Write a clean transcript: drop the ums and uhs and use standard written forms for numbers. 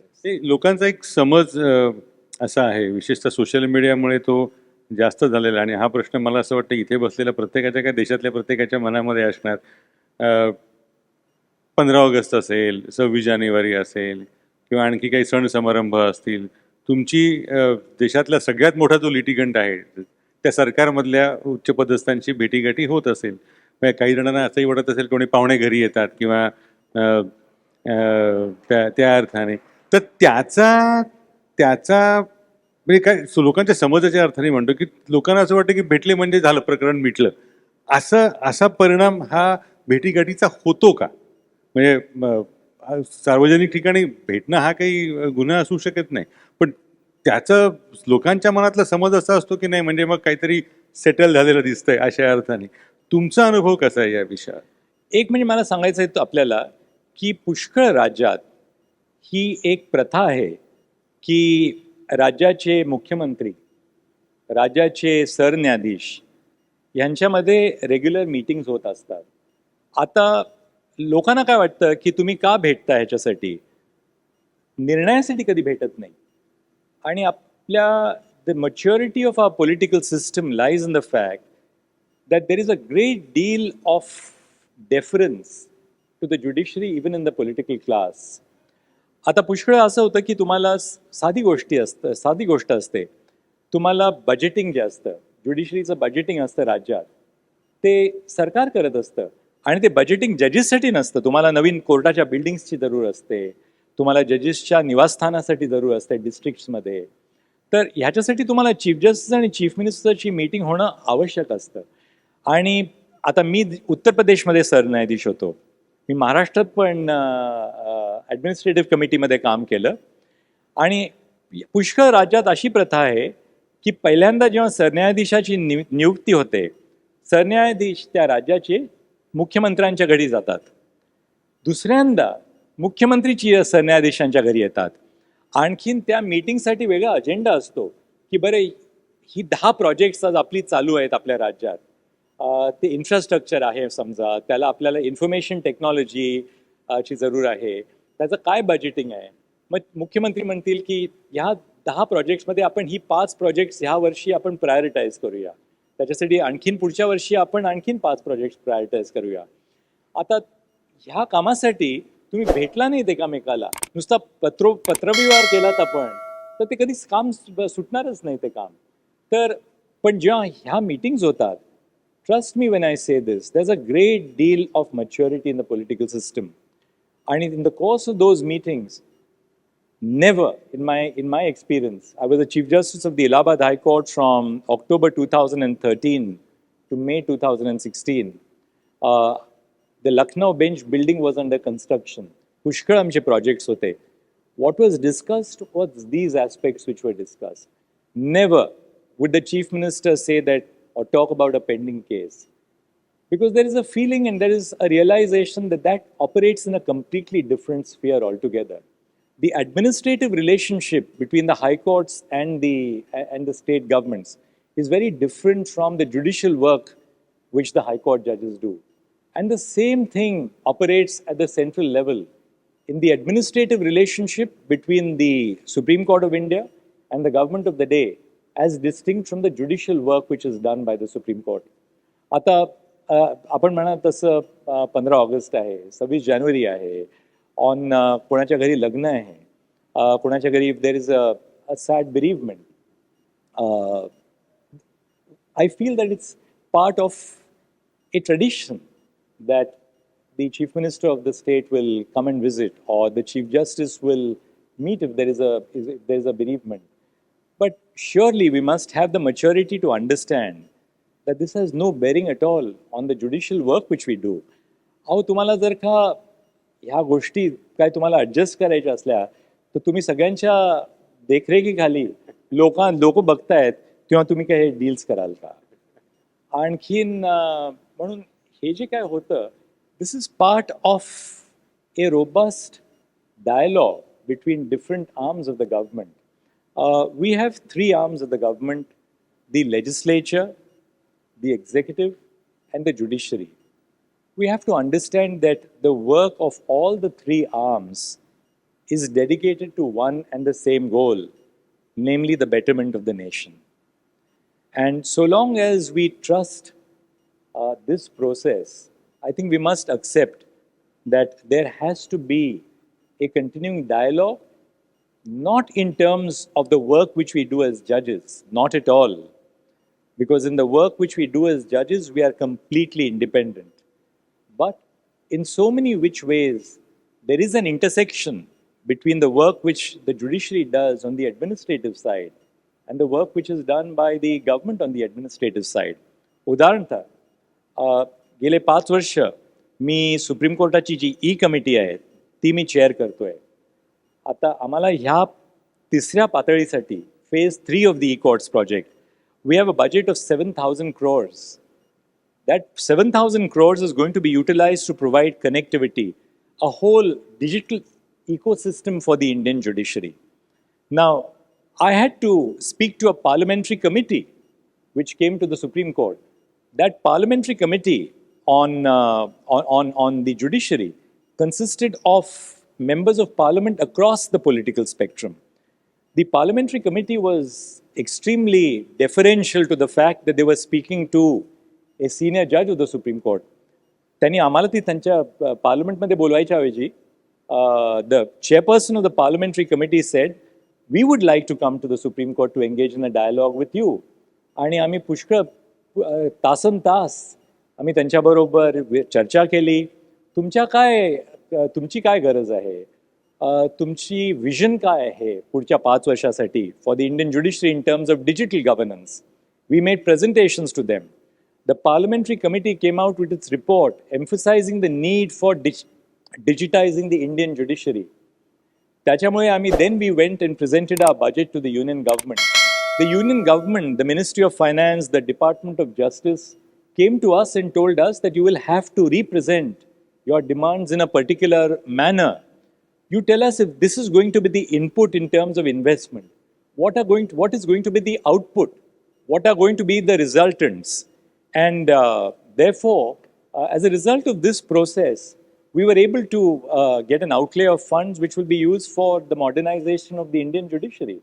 ते लोकांचा एक समज असा आहे, विशेषतः सोशल मीडियामुळे तो जास्त झालेला आणि हा प्रश्न मला असं वाटतं इथे बसलेल्या प्रत्येकाच्या काय देशातल्या प्रत्येकाच्या मनामध्ये असणार. 15 ऑगस्ट असेल, 26 जानेवारी असेल किंवा आणखी काही सण समारंभ असतील. तुमची देशातला सगळ्यात मोठा जो लिटिगंट आहे त्या सरकारमधल्या उच्चपदस्थांची भेटीगाठी होत असेल. म्हणजे काही जणांना असंही वाटत असेल कोणी पाहुणे घरी येतात किंवा अ, त्या त्या अर्थाने तर त्याचा त्याचा म्हणजे काय लोकांच्या समजाच्या अर्थाने म्हणतो की लोकांना असं वाटतं की भेटले म्हणजे झालं प्रकरण मिटलं. असा परिणाम हा भेटीगाठीचा होतो का? म्हणजे सार्वजनिक ठिकाणी भेटणं हा काही गुन्हा असू शकत नाही, पण त्याचं लोकांच्या मनातला समज असा असतो की नाही म्हणजे मग काहीतरी सेटल झालेलं दिसतंय अशा अर्थाने. तुमचा अनुभव कसा आहे या विषयात? एक म्हणजे मला सांगायचं आहे आपल्याला की पुष्कळ राज्यात ही एक प्रथा आहे की राज्याचे मुख्यमंत्री, राज्याचे सरन्यायाधीश यांच्यामध्ये रेग्युलर मीटिंग्स होत असतात. आता लोकांना काय वाटतं की तुम्ही का भेटता ह्याच्यासाठी, निर्णयासाठी कधी भेटत नाही. आणि आपल्या the maturity of our political system lies in the fact that there is a great deal of deference to the judiciary even in the political class. आता पुष्कळ असं होतं की तुम्हाला साधी गोष्ट असते, तुम्हाला बजेटिंग जे असतं, ज्युडिशरीचं बजेटिंग असतं राज्यात, ते सरकार करत असतं आणि ते बजेटिंग जजेससाठी नसतं. तुम्हाला नवीन कोर्टाच्या बिल्डिंग्सची जरूर असते, तुम्हाला जजेसच्या निवासस्थानासाठी जरूर असते डिस्ट्रिक्ट्समध्ये. तर ह्याच्यासाठी तुम्हाला चीफ जस्टिस आणि चीफ मिनिस्टरची मीटिंग होणं आवश्यक असतं. आणि आता मी उत्तर प्रदेशमध्ये सरन्यायाधीश होतो, मी महाराष्ट्रात पण ॲडमिनिस्ट्रेटिव्ह कमिटीमध्ये काम केलं. आणि पुष्कळ राज्यात अशी प्रथा आहे की पहिल्यांदा जेव्हा सरन्यायाधीशाची नियुक्ती होते, सरन्यायाधीश त्या राज्याचे मुख्यमंत्र्यांच्या घरी जातात. दुसऱ्यांदा मुख्यमंत्री सरन्यायाधीशांच्या घरी येतात. आणखीन त्या मीटिंगसाठी वेगळा अजेंडा असतो की बरं ही 10 प्रोजेक्ट्स आज आपली चालू आहेत आपल्या राज्यात. ते इन्फ्रास्ट्रक्चर आहे समजा, त्याला आपल्याला इन्फॉर्मेशन टेक्नॉलॉजी ची जरूर आहे, त्याचं काय बजेटिंग आहे. मग मुख्यमंत्री म्हणतील की ह्या 10 प्रोजेक्ट्समध्ये आपण ही 5 प्रोजेक्ट्स ह्या वर्षी आपण प्रायोरिटाईज करूया, त्याच्यासाठी आणखीन पुढच्या वर्षी आपण आणखीन 5 प्रोजेक्ट्स प्रायोरिटाईज करूया. आता ह्या कामासाठी तुम्ही भेटला नाहीत एकामेकाला, नुसता पत्रव्यवहार केलात आपण, तर ते कधीच काम सुटणारच नाही ते काम. तर पण जेव्हा ह्या मीटिंग्स होतात, trust me when I say this, there's a great deal of maturity in the political system. And in the course of those meetings, never, in my experience, I was the Chief Justice of the Allahabad High Court from October 2013 to May 2016. The Lucknow bench building was under construction. Pushkar amche projects hote. What was discussed was these aspects which were discussed. Never would the Chief Minister say that or talk about a pending case, because there is a feeling and there is a realization that that operates in a completely different sphere altogether. The administrative relationship between the high courts and the state governments is very different from the judicial work which the high court judges do. And the same thing operates at the central level in the administrative relationship between the Supreme Court of India and the government of the day, as distinct from the judicial work which is done by the Supreme Court. आता आपण म्हणा तसं 15 August आहे, 26 जानेवारी आहे, on कोणाच्या घरी लग्न आहे, कोणाच्या घरी there is a sad bereavement. I feel that it's part of a tradition that the Chief Minister of the state will come and visit, or the Chief Justice will meet if there is a bereavement. But surely we must have the maturity to understand that this has no bearing at all on the judicial work which we do. अहो तुम्हाला जर का ह्या गोष्टी काय तुम्हाला adjust करायच्या असल्या तर तुम्ही सगळ्यांच्या देखरेखीखाली लोक बघतायत तेव्हा तुम्ही काय हे डील्स कराल का? आणखीन म्हणून हे जे काय होतं, this is part of a robust dialogue between different arms of the government. We have 3 arms of the government: the legislature, the executive, and the judiciary. We have to understand that the work of all the 3 arms is dedicated to one and the same goal, namely the betterment of the nation. And so long as we trust this process, I think we must accept that there has to be a continuing dialogue, not in terms of the work which we do as judges, not at all. Because in the work which we do as judges, we are completely independent. But in so many which ways, there is an intersection between the work which the judiciary does on the administrative side and the work which is done by the government on the administrative side. उदाहरणतः गेले 5 वर्ष मी supreme कोर्टाची जी ई committee आहे ती मी chair करतोय. आता आम्हाला ह्या तिसऱ्या पातळीसाठी phase 3 of the e courts project we have a budget of 7,000 crores. That 7,000 crores is going to be utilized to provide connectivity, a whole digital ecosystem for the Indian judiciary. Now, I had to speak to a parliamentary committee which came to the Supreme Court. That parliamentary committee on the judiciary consisted of members of parliament across the political spectrum. The parliamentary committee was extremely deferential to the fact that they were speaking to a senior judge of the Supreme Court. त्यांनी आम्हाला ती त्यांच्या पार्लमेंटमध्ये बोलवायच्या ऐवजी the chairperson of the parliamentary committee said, we would like to come to the Supreme Court to engage in a dialogue with you. आणि आम्ही पुष्कळ तासन तास आम्ही त्यांच्याबरोबर चर्चा केली. तुमची काय गरज आहे, तुमची विजन काय आहे पुढच्या 5 वर्षासाठी for the Indian judiciary in terms of digital governance. We made presentations to them. The parliamentary committee came out with its report emphasizing the need for digitizing the Indian judiciary. त्याच्यामुळे आम्ही then we went and presented our budget to the union government. The union government, the Ministry of Finance, the Department of Justice came to us and told us that you will have to represent your demands in a particular manner. You tell us if this is going to be the input in terms of investment. What is going to be the output? What are going to be the resultants? And therefore, as a result of this process, we were able to get an outlay of funds which will be used for the modernization of the Indian judiciary.